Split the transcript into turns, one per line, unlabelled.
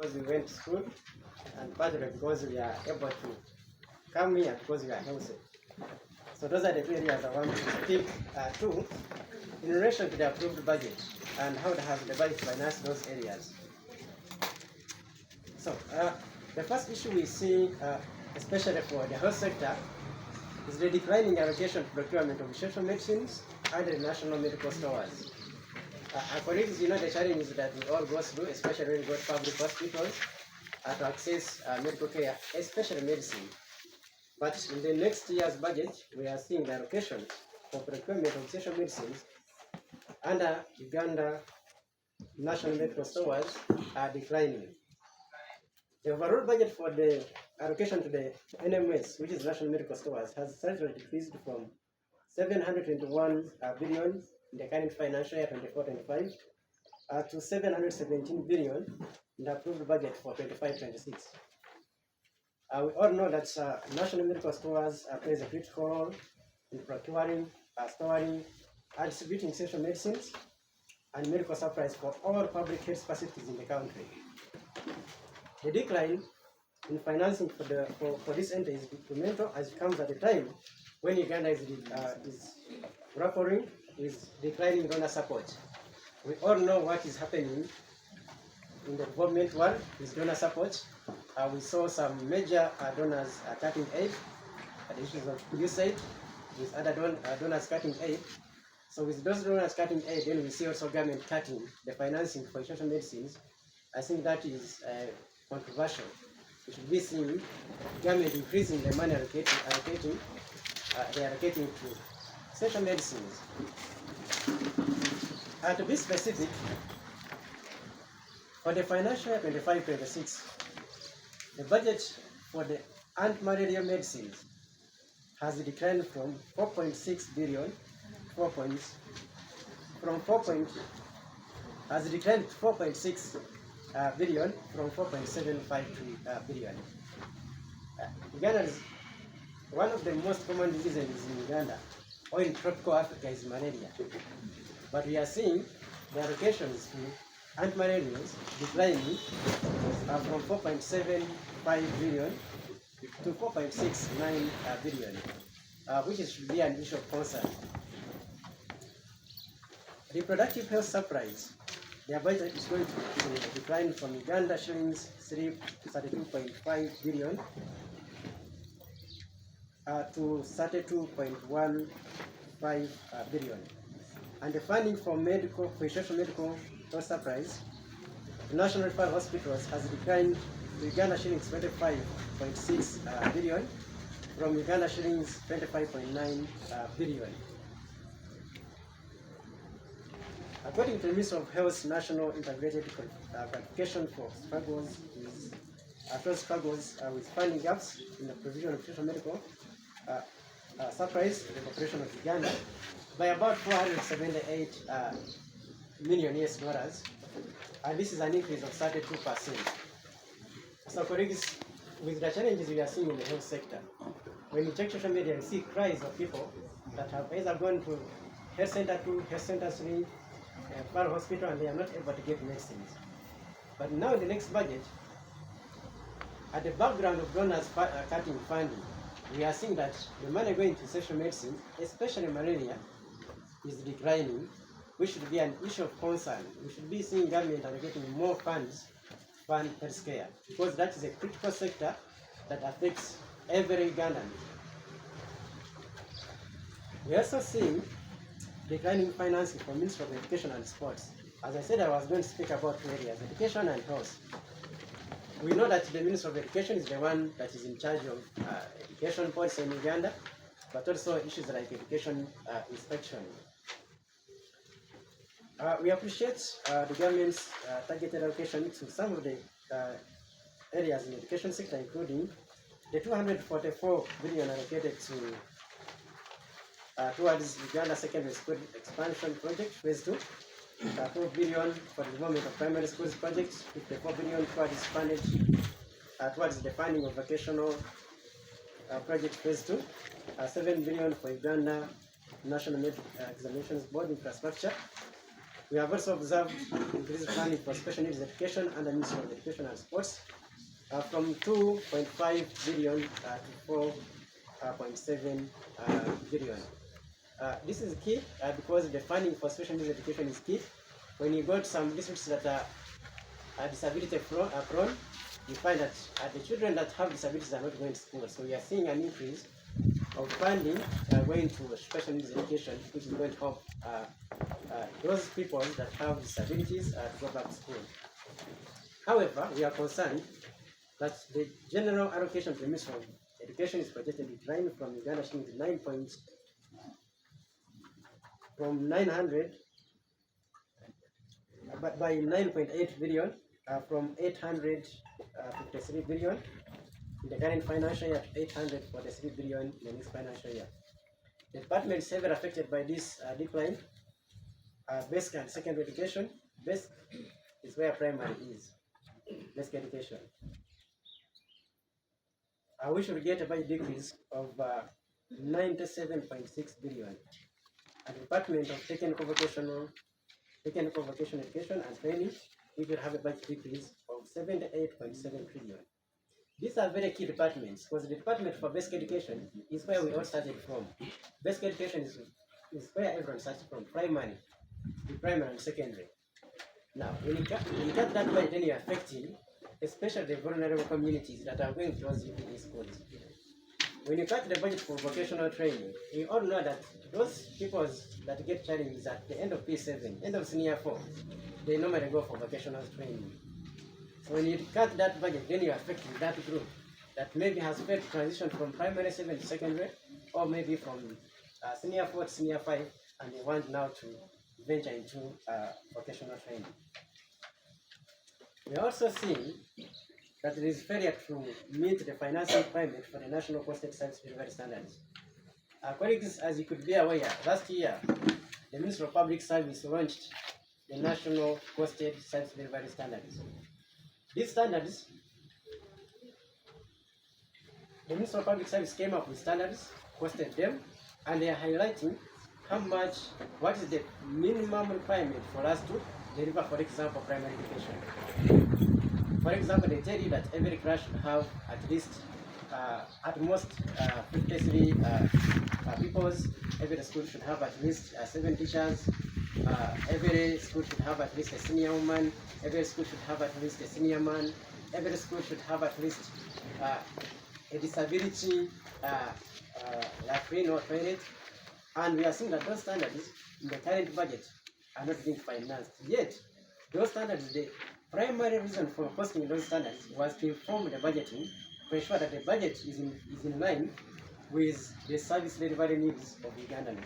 because we went to school, and partly because we are able to come here because we are healthy. So those are the two areas I want to speak to in relation to the approved budget and how has the budget financed those areas. So the first issue we see, especially for the health sector, is the declining allocation to procurement of essential medicines under the national medical stores. Our colleagues, you know the challenges that we all go through, especially when we go to public hospitals to access medical care, especially medicine. But in the next year's budget, we are seeing the allocation for procurement of essential medicines under Uganda national medical stores are declining. The overall budget for the allocation to the NMS, which is national medical stores, has slightly decreased from 721 billion in the current financial year 24-25 to 717 billion in the approved budget for 25-26. We all know that national medical stores plays a critical role in procuring, storing, and distributing essential medicines and medical supplies for all public health facilities in the country. The decline in financing for this entity is detrimental, as it comes at a time when Uganda is grappling with declining donor support. We all know what is happening in the development world with donor support. We saw some major donors cutting aid, the issues of USAID, with other donors cutting aid. So with those donors cutting aid, then we see also government cutting the financing for essential medicines. I think that is controversial. We should be seeing government increasing the money allocating to essential medicines. To be specific, for the financial year 25-26, the budget for the anti-malaria medicines has declined from 4.6 billion, has declined to 4.6 billion from 4.75 billion. Uganda is one of the most common diseases in Uganda or in tropical Africa is malaria. But we are seeing the allocations to anti-malarials declining from 4.75 billion to 4.69 billion, which should be an issue of concern. Reproductive health supplies, their budget is going to decline from Uganda shillings 32.5 billion to 32.15 billion. And the funding for essential medical health supplies, the national referral hospitals has declined to Uganda shillings 25.6 billion from Uganda shillings 25.9 billion. According to the Ministry of Health's National Integrated Qualification for struggles with funding gaps in the provision of essential medical supplies to the population of Uganda by about 478 million US dollars, and this is an increase of 32%. So colleagues, with the challenges we are seeing in the health sector, when you check social media, you see cries of people that have either gone to health center 2, health center 3, referral hospital, and they are not able to get medicines. But now in the next budget, at the background of donors cutting funding, we are seeing that the money going to essential medicine, especially malaria, is declining, which should be an issue of concern. We should be seeing government allocating more funds to fund healthcare, because that is a critical sector that affects every Ugandan. We are also seeing declining financing for Ministry of Education and Sports. As I said, I was going to speak about two areas, education and health. We know that the Ministry of Education is the one that is in charge of education policy in Uganda, but also issues like education inspection. We appreciate the government's targeted allocation to some of the areas in the education sector, including the 244 billion allocated to towards Uganda Secondary School Expansion Project, Phase 2, 4 billion for the development of primary schools projects, 54 billion towards the funding of vocational project Phase 2, 7 billion for Uganda National Examinations Board infrastructure, We have also observed increased funding for special needs education under Ministry of Education and Sports from 2.5 billion to 4.7 billion. This is key because the funding for special needs education is key. When you go to some districts that are disability prone, you find that the children that have disabilities are not going to school. So we are seeing an increase of funding going to special needs education, which is going to help those people that have disabilities to go back to school. However, we are concerned that the general allocation to the Ministry of Education is projected to decline from Uganda shillings from 900 but by 9.8 billion from 853 billion in the current financial year to 843 billion in the next financial year. The department is heavily affected by this decline. Basic and secondary education. Basic is where primary is. Basic education. We should get a budget decrease of 97.6 billion. And the Department of Technical Vocational Education and Training, we will have a budget decrease of 78.7 trillion. These are very key departments because the Department for Basic Education is where we all started from. Basic education is where everyone started from, primary and secondary. Now, when you cut that budget, then you're affecting especially the vulnerable communities that are going to those UPE schools. When you cut the budget for vocational training, we all know that those people that get challenges at the end of P7, end of senior 4, they normally go for vocational training. So when you cut that budget, then you're affecting that group that maybe has failed to transition from primary 7 to secondary, or maybe from senior 4 to senior 5, and they want now to venture into vocational training. We are also seeing that there is failure to meet the financing requirement for the National Posted Service Delivery Standards. Colleagues, as you could be aware, last year, the Ministry of Public Service launched the National Posted Service Delivery Standards. These standards, the Ministry of Public Service came up with standards, posted them, and they are highlighting what is the minimum requirement for us to deliver, for example, primary education. For example, they tell you that every class should have at least, at most 53 pupils. Every school should have at least 7 teachers. Every school should have at least a senior woman. Every school should have at least a senior man. Every school should have at least a disability latrine or toilet. And we are seeing that those standards in the current budget are not being financed. Yet, those standards, the primary reason for posting those standards was to inform the budgeting, to ensure that the budget is in line with the service delivery needs of Ugandans.